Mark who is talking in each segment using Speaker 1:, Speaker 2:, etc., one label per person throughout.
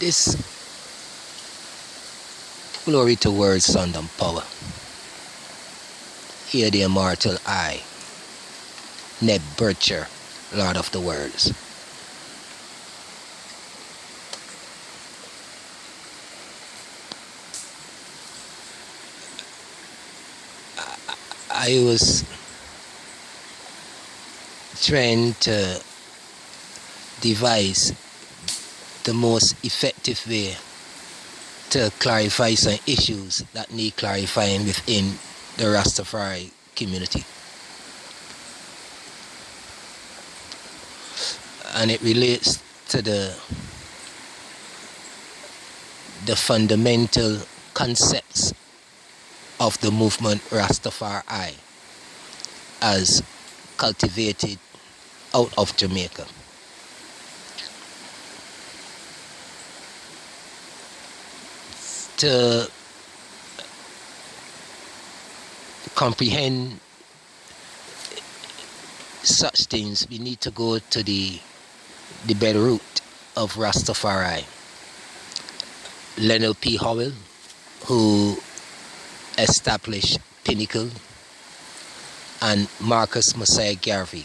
Speaker 1: This glory to word, sound and power. Hear the immortal I, Ned Bircher, Lord of the Worlds. I was trying to devise the most effective way to clarify some issues that need clarifying within the Rastafari community. And it relates to the fundamental concepts of the movement Rastafari as cultivated out of Jamaica. To comprehend such things, we need to go to the bedroot of Rastafari. Leonard P. Howell, who established Pinnacle, and Marcus Messiah Garvey,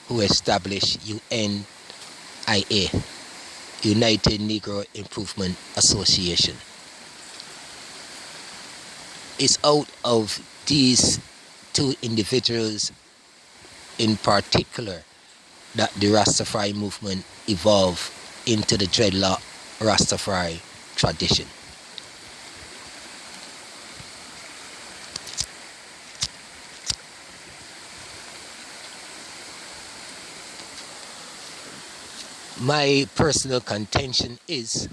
Speaker 1: who established UNIA, United Negro Improvement Association. It's out of these two individuals in particular that the Rastafari movement evolved into the dreadlock Rastafari tradition. My personal contention is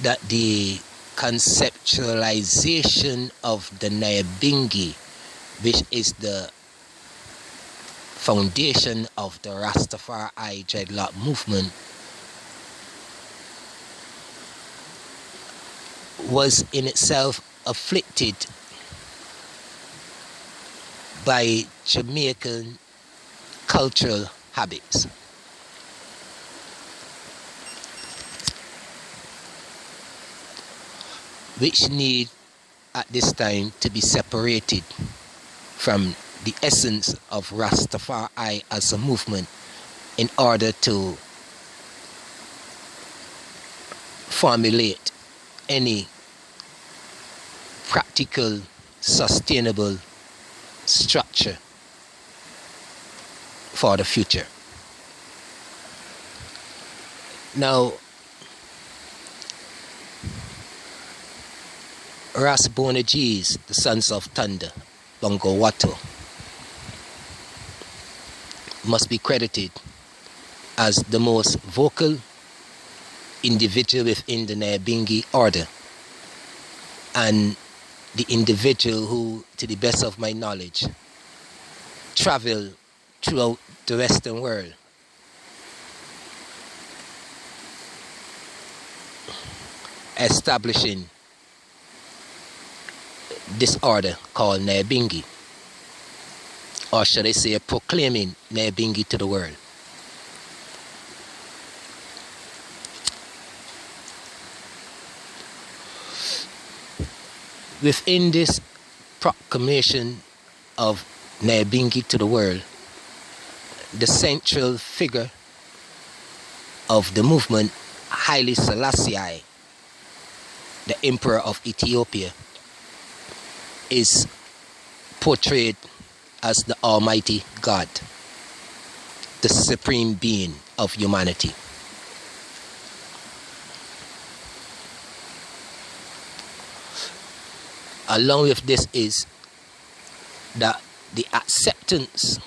Speaker 1: that the conceptualization of the Nyabingi, which is the foundation of the Rastafari dreadlock movement, was in itself afflicted by Jamaican cultural habits. Which need at this time to be separated from the essence of Rastafari as a movement in order to formulate any practical, sustainable structure for the future. Now, Ras Bonagis, the Sons of Thunder, Bongo Watto, must be credited as the most vocal individual within the Nyabingi order, and the individual who, to the best of my knowledge, traveled throughout the Western world establishing this order called Nyabingi, or should I say proclaiming Nyabingi to the world. Within this proclamation of Nyabingi to the world, the central figure of the movement, Haile Selassie, the Emperor of Ethiopia, is portrayed as the Almighty God, the supreme being of humanity. Along with this is that the acceptance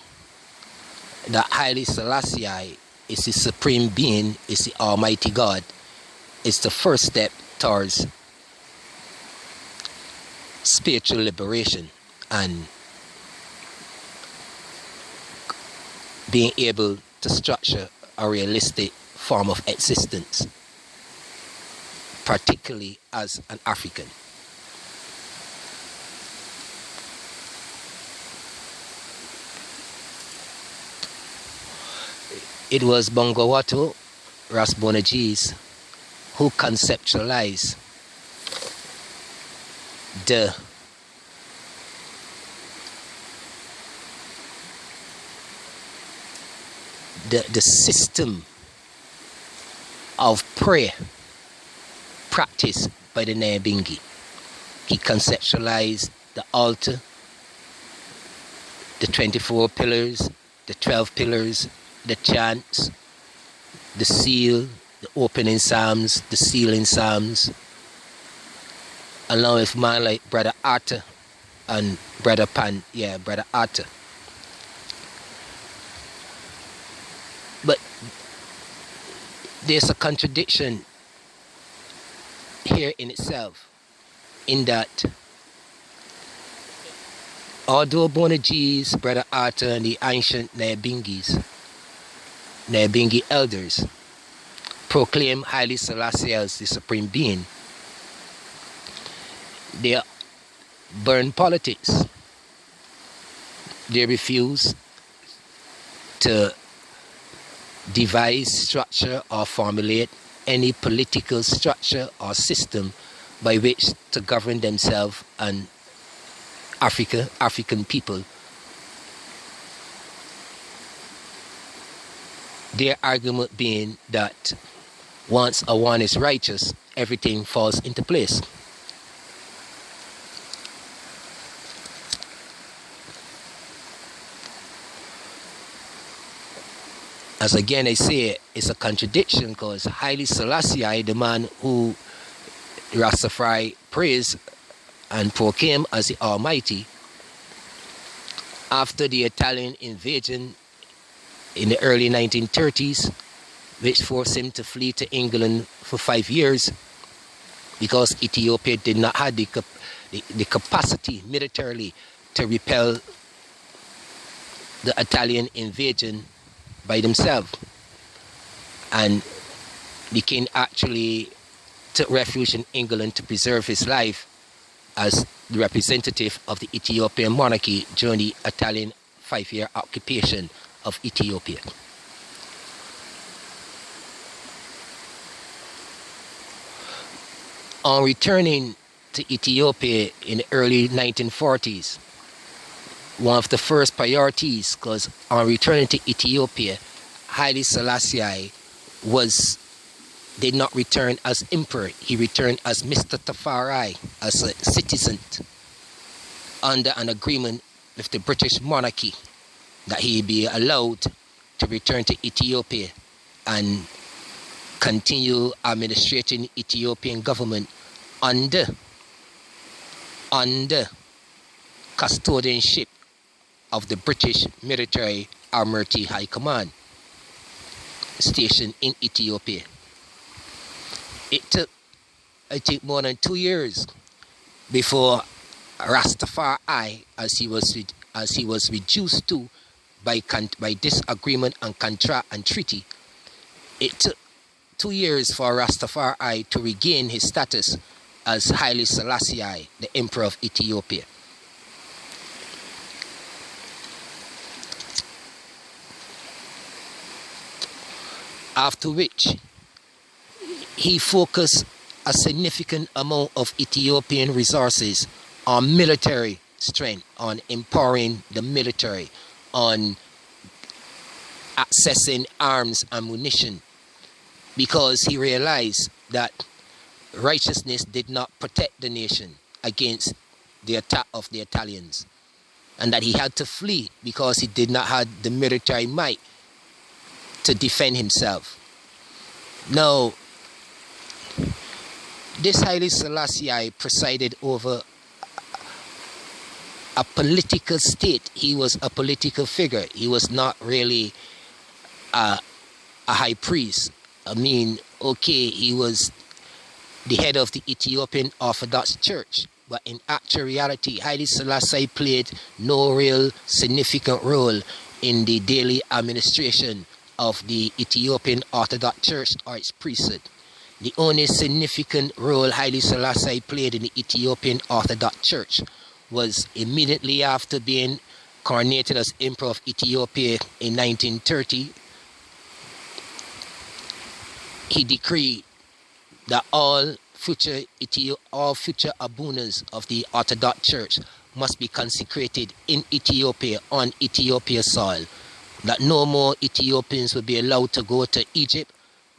Speaker 1: that Haile Selassie is the supreme being, is the Almighty God, is the first step towards spiritual liberation and being able to structure a realistic form of existence, particularly as an African. It was Bongo Watto, Ras Bonagis, who conceptualized the system of prayer practiced by the Nyabingi. He conceptualized the altar, the 24 pillars, the 12 pillars, the chants, the seal, the opening psalms, the sealing psalms, along with man like Brother Arthur and Brother Arthur. But there's a contradiction here in itself, in that although Bonaji's, Brother Arthur, and the ancient Nyabingi elders proclaim Haile Selassie as the supreme being, they burn politics. They refuse to devise, structure, or formulate any political structure or system by which to govern themselves and African people. Their argument being that once a one is righteous, everything falls into place. As again I say, it's a contradiction, because Haile Selassie, the man who Rastafari praised and proclaimed as the Almighty, after the Italian invasion in the early 1930s, which forced him to flee to England for 5 years, because Ethiopia did not have the capacity militarily to repel the Italian invasion by themselves. And the king actually took refuge in England to preserve his life as the representative of the Ethiopian monarchy during the Italian 5-year occupation of Ethiopia. On returning to Ethiopia in the early 1940s, one of the first priorities, because on returning to Ethiopia, Haile Selassie did not return as emperor. He returned as Mr. Tafari, as a citizen, under an agreement with the British monarchy that he be allowed to return to Ethiopia and continue administrating Ethiopian government under custodianship of the British Military Admiralty High Command stationed in Ethiopia. It took, I think, more than 2 years before Rastafari, as he was reduced to by this agreement and contract and treaty, it took 2 years for Rastafari to regain his status as Haile Selassie, the Emperor of Ethiopia. After which, he focused a significant amount of Ethiopian resources on military strength, on empowering the military, on accessing arms and ammunition, because he realized that righteousness did not protect the nation against the attack of the Italians, and that he had to flee because he did not have the military might to defend himself. Now, this Haile Selassie presided over a political state. He was a political figure. He was not really a high priest. I mean, okay, he was the head of the Ethiopian Orthodox Church, but in actual reality, Haile Selassie played no real significant role in the daily administration of the Ethiopian Orthodox Church or its priesthood. The only significant role Haile Selassie played in the Ethiopian Orthodox Church was immediately after being coronated as Emperor of Ethiopia in 1930. He decreed that all future abunas of the Orthodox Church must be consecrated in Ethiopia, on Ethiopia soil. That no more Ethiopians will be allowed to go to Egypt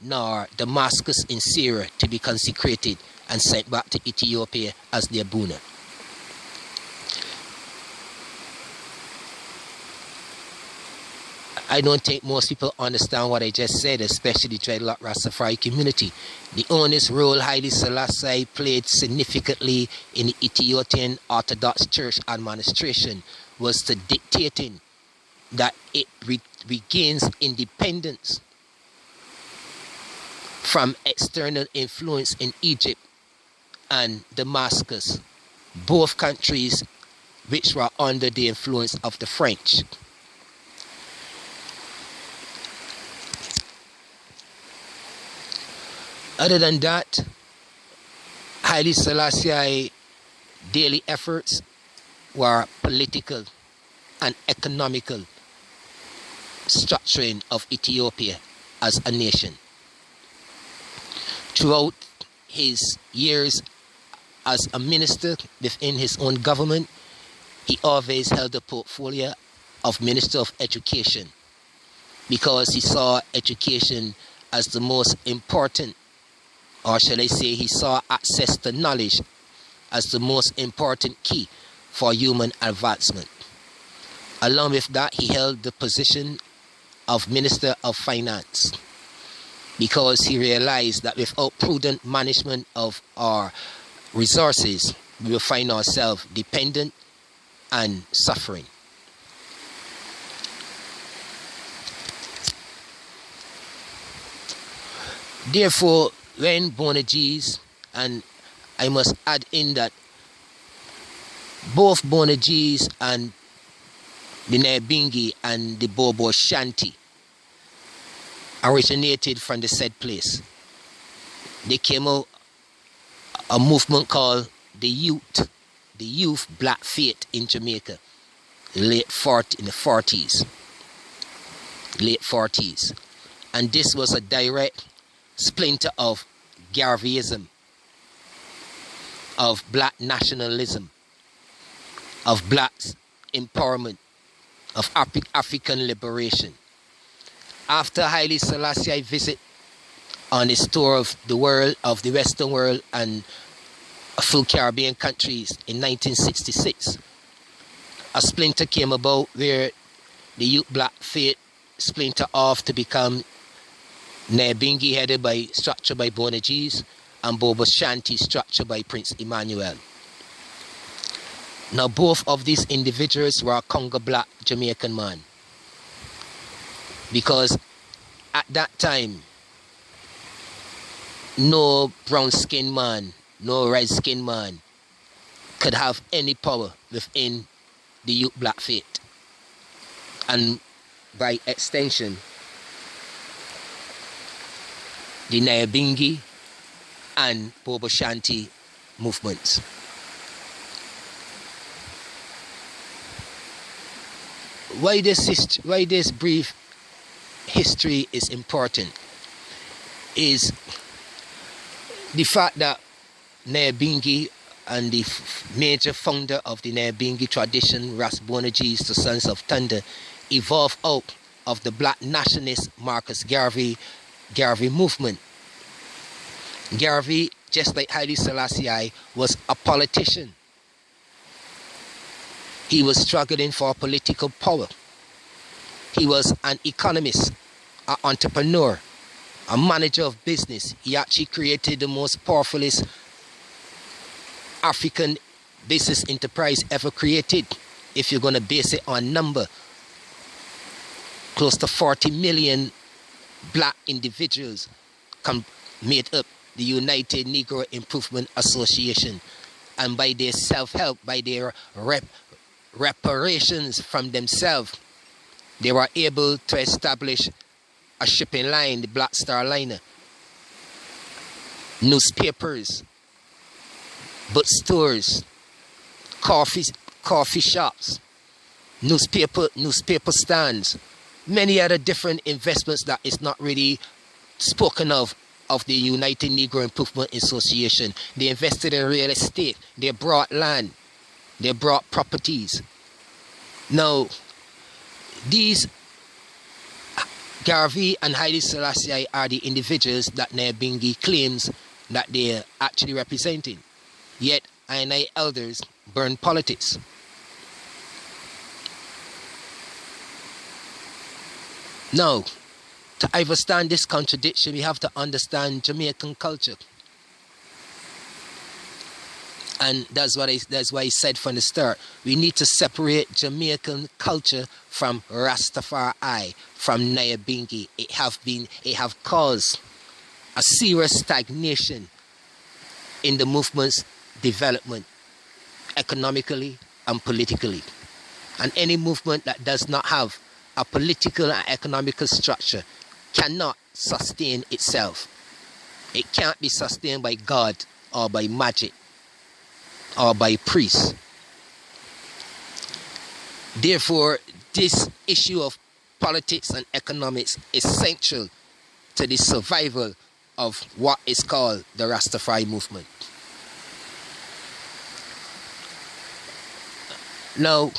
Speaker 1: nor Damascus in Syria to be consecrated and sent back to Ethiopia as their abuna. I don't think most people understand what I just said, especially the dreadlock Rastafari community. The honest role Haile Selassie played significantly in the Ethiopian Orthodox Church administration was to dictating that it regains independence from external influence in Egypt and Damascus, both countries which were under the influence of the French. Other than that, Haile Selassie daily efforts were political and economical structuring of Ethiopia as a nation. Throughout his years as a minister within his own government, he always held the portfolio of Minister of Education because he saw education as the most important, or shall I say, he saw access to knowledge as the most important key for human advancement. Along with that, he held the position of Minister of Finance because he realized that without prudent management of our resources, we will find ourselves dependent and suffering. Therefore, when Bonagees, and I must add in that both Bonagees and the Nyabingi and the Bobo Shanti originated from the said place. They came out a movement called the Youth Black Faith in Jamaica, in the 40s. And this was a direct splinter of Garveyism, of black nationalism, of black empowerment, of African liberation. After Haile Selassie visit on his tour of the world, of the Western world and a few Caribbean countries in 1966, a splinter came about where the Youth Black Faith splinter off to become Nyabingi, headed by, structured by Bonagees, and Bobo Shanti, structured by Prince Emmanuel. Now both of these individuals were Congo black Jamaican man, because at that time no brown skinned man, no red skinned man could have any power within the Youth Black Faith, and by extension the Nyabingi and Bobo Shanti movements. Why this brief history is important is the fact that Nyabingi and the major founder of the Nyabingi tradition, Ras Bonagees, the Sons of Thunder, evolved out of the black nationalist Marcus Garvey movement. Garvey, just like Haile Selassie, was a politician. He was struggling for political power. He was an economist, an entrepreneur, a manager of business. He actually created the most powerfulest African business enterprise ever created, if you're going to base it on number. Close to 40 million black individuals made up the United Negro Improvement Association, and by their self-help, by their reparations from themselves, they were able to establish a shipping line, the Black Star Liner, newspapers, bookstores, coffee shops, newspaper stands, many other different investments that is not really spoken of of the United Negro Improvement Association. They invested in real estate. They brought land. They brought properties. Now, these Garvey and Haile Selassie are the individuals that Nyabingi claims that they are actually representing. Yet, I elders burn politics. Now, to understand this contradiction, we have to understand Jamaican culture. And that's why I said from the start, we need to separate Jamaican culture from Rastafari, from Nyabingi. It have caused a serious stagnation in the movement's development, economically and politically. And any movement that does not have a political and economical structure cannot sustain itself. It can't be sustained by God or by magic or by priests. Therefore, this issue of politics and economics is central to the survival of what is called the Rastafari movement. Now,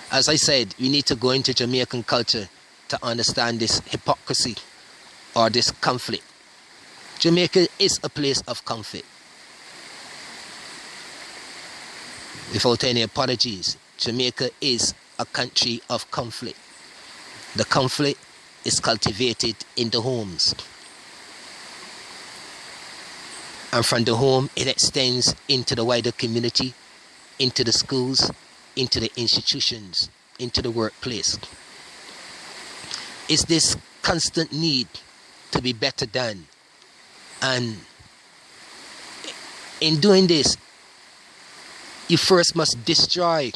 Speaker 1: as I said, we need to go into Jamaican culture to understand this hypocrisy or this conflict. Jamaica is a place of conflict. Without any apologies, Jamaica is a country of conflict. The conflict is cultivated in the homes. And from the home, it extends into the wider community, into the schools, into the institutions, into the workplace. It's this constant need to be better done. And in doing this, you first must destroy,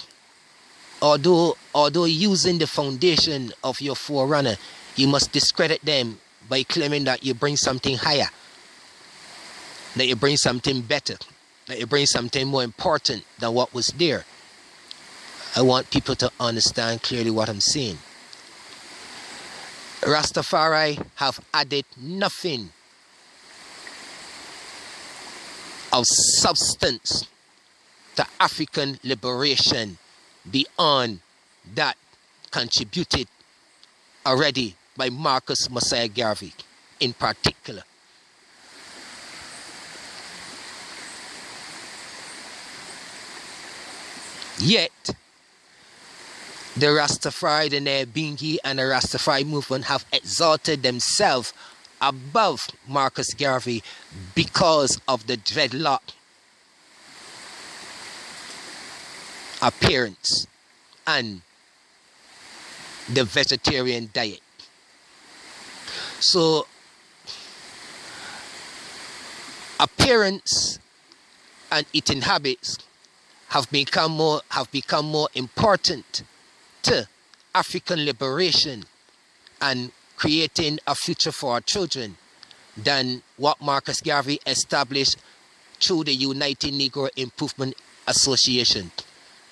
Speaker 1: although using the foundation of your forerunner, you must discredit them by claiming that you bring something higher, that you bring something better, that you bring something more important than what was there. I want people to understand clearly what I'm saying. Rastafari have added nothing of substance to African liberation beyond that contributed already by Marcus Mosiah Garvey in particular. Yet, the Rastafari, the Nyabingi and the Rastafari movement have exalted themselves above Marcus Garvey because of the dreadlock appearance and the vegetarian diet. So, appearance and eating habits have become more important to African liberation and creating a future for our children than what Marcus Garvey established through the United Negro Improvement Association,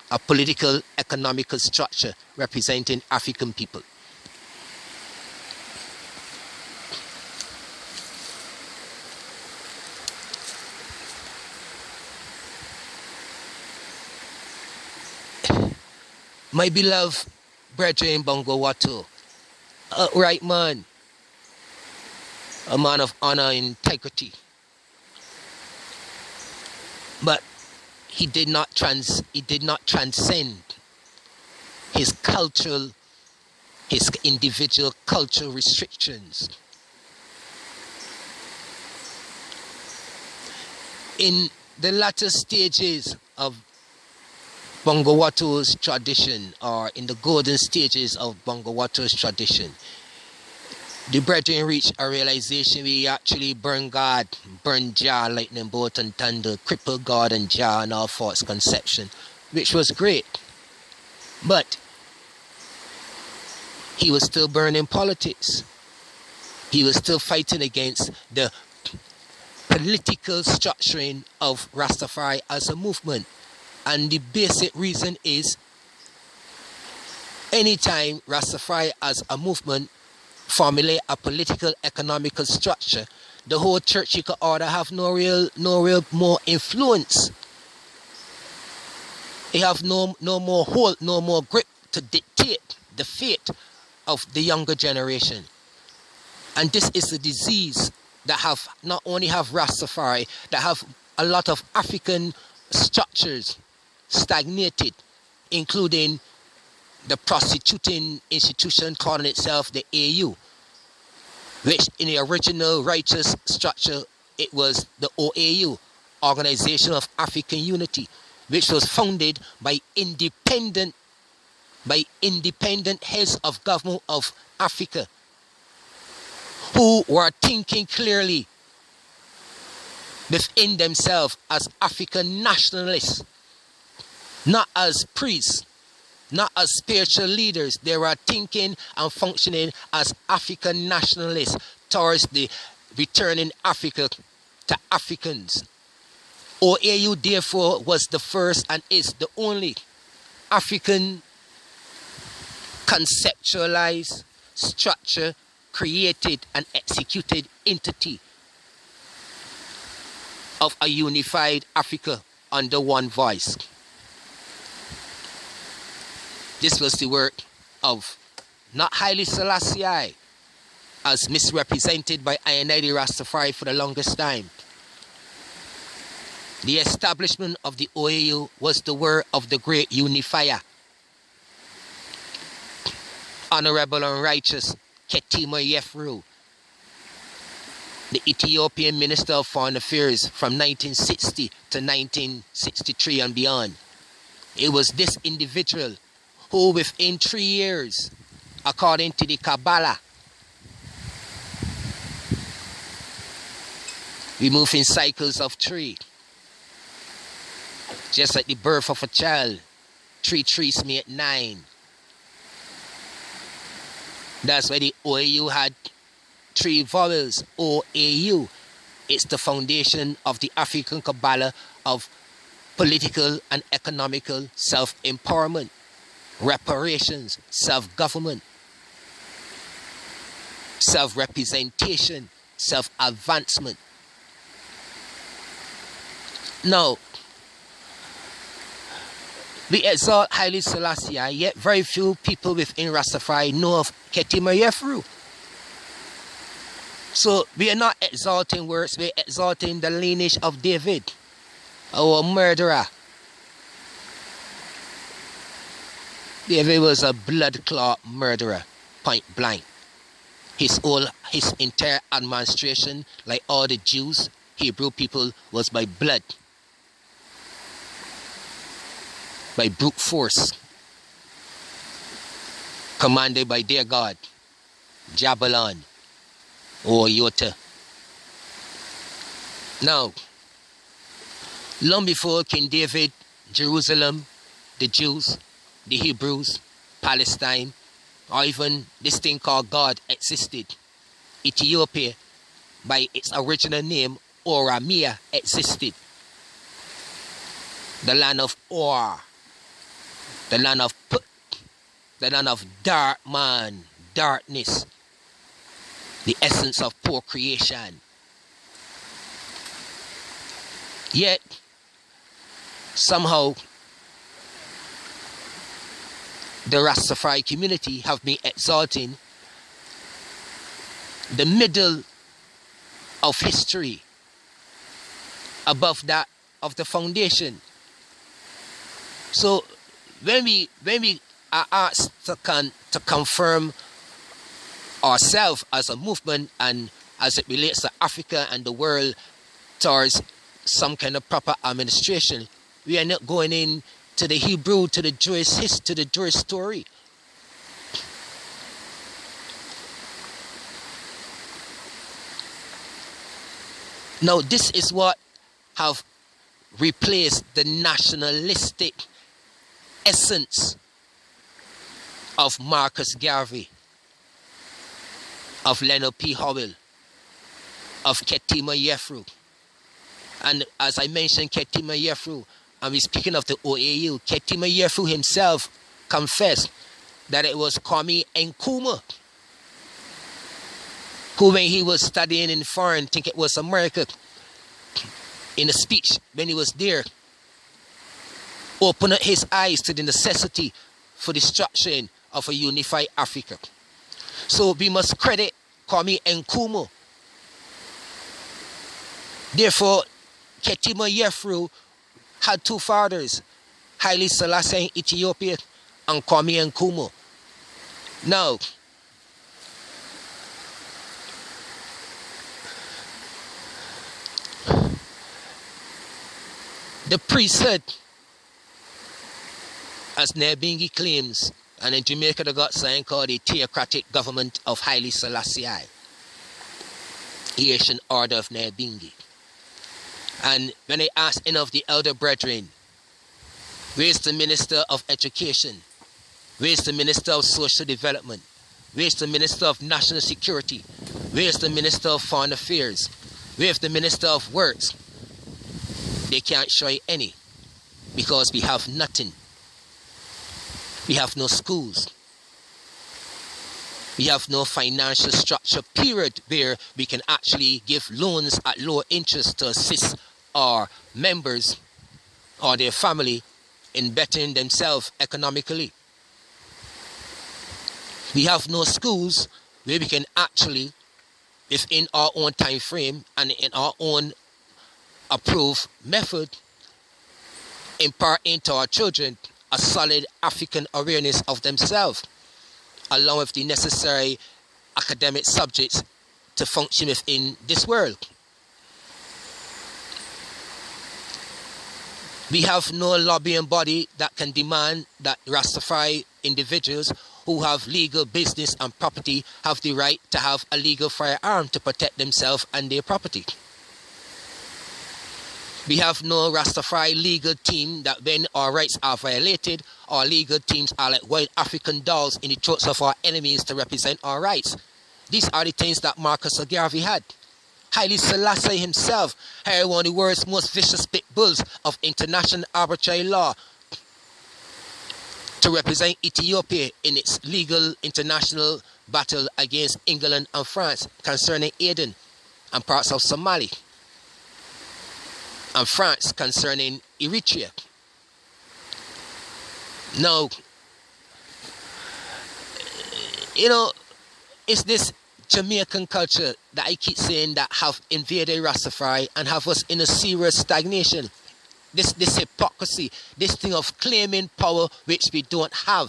Speaker 1: a political economical structure representing African people. My beloved brethren Bongo Watu, right man, a man of honor and integrity, but he did not transcend his individual cultural restrictions. In the latter stages of Bongo Watu's tradition, or in the golden stages of Bongo Watu's tradition, the brethren reached a realization we actually burn God, burn Jah, lightning bolt and thunder, cripple God and Jah and all false conception, which was great. But he was still burning politics. He was still fighting against the political structuring of Rastafari as a movement. And the basic reason is, anytime Rastafari as a movement formulate a political economical structure the whole churchical order have no real more influence. They have no more hold, no more grip to dictate the fate of the younger generation. And this is a disease that have not only have Rastafari, that have a lot of African structures stagnated, including the prostituting institution calling itself the AU, which in the original righteous structure, it was the OAU, Organization of African Unity, which was founded by independent heads of government of Africa, who were thinking clearly within themselves as African nationalists, not as priests, not as spiritual leaders. They were thinking and functioning as African nationalists towards the returning Africa to Africans. OAU therefore was the first and is the only African conceptualized, structure, created and executed entity of a unified Africa under one voice. This was the work of not Haile Selassie, as misrepresented by Ionidi Rastafari for the longest time. The establishment of the OAU was the work of the great unifier, Honorable and Righteous Ketima Yefru, the Ethiopian Minister of Foreign Affairs from 1960 to 1963 and beyond. It was this individual who within 3 years, according to the Kabbalah, we move in cycles of 3. Just like the birth of a child, 3 trees make 9. That's why the OAU had 3 vowels, OAU. It's the foundation of the African Kabbalah of political and economical self-empowerment, reparations, self-government, self-representation, self-advancement. Now, we exalt Haile Selassie, yet very few people within Rastafari know of Ketima Yefru. So we are not exalting words, we are exalting the lineage of David, our murderer. David was a blood clot murderer, point blank. His entire administration, like all the Jews, Hebrew people, was by blood, by brute force, commanded by their God, Jabalon or Yota. Now, long before King David, Jerusalem, the Jews, the Hebrews, Palestine, or even this thing called God existed, Ethiopia, by its original name, Oramia, existed. The land of Or, the land of Put, the land of dark man, darkness, the essence of poor creation. Yet, somehow, the Rastafari community have been exalting the middle of history above that of the foundation. So when we are asked to confirm ourselves as a movement and as it relates to Africa and the world towards some kind of proper administration, we are not going in to the Hebrew, to the Jewish history, to the Jewish story. Now, this is what have replaced the nationalistic essence of Marcus Garvey, of Leonard P. Howell, of Ketima Yefru. And as I mentioned, Ketima Yefru, and we're speaking of the OAU, Ketima Yefru himself confessed that it was Kwame Nkrumah who when he was studying in foreign, think it was America, in a speech when he was there, opened up his eyes to the necessity for the structuring of a unified Africa. So we must credit Kwame Nkrumah. Therefore, Ketima Yefru had two fathers, Haile Selassie in Ethiopia and Kwame Nkrumah. Now, the priesthood, as Nyabingi claims, and in Jamaica they got something called the theocratic government of Haile Selassie, Haitian order of Nyabingi. And when I ask any of the elder brethren, where's the Minister of Education? Where's the Minister of Social Development? Where's the Minister of National Security? Where's the Minister of Foreign Affairs? Where's the Minister of Works? They can't show you any, because we have nothing. We have no schools. We have no financial structure, period, where we can actually give loans at lower interest to assist our members or their family in bettering themselves economically. We have no schools where we can actually, within our own time frame and in our own approved method, impart into our children a solid African awareness of themselves, along with the necessary academic subjects to function within this world. We have no lobbying body that can demand that Rastafari individuals who have legal business and property have the right to have a legal firearm to protect themselves and their property. We have no Rastafari legal team that when our rights are violated, our legal teams are like wild African dogs in the throats of our enemies to represent our rights. These are the things that Marcus Garvey had. Haile Selassie himself had one of the world's most vicious pit bulls of international arbitrary law to represent Ethiopia in its legal international battle against England and France concerning Aden and parts of Somalia, and France concerning Eritrea. Now, it's this Jamaican culture that I keep saying that have invaded Rastafari and have us in a serious stagnation. This hypocrisy, this thing of claiming power which we don't have.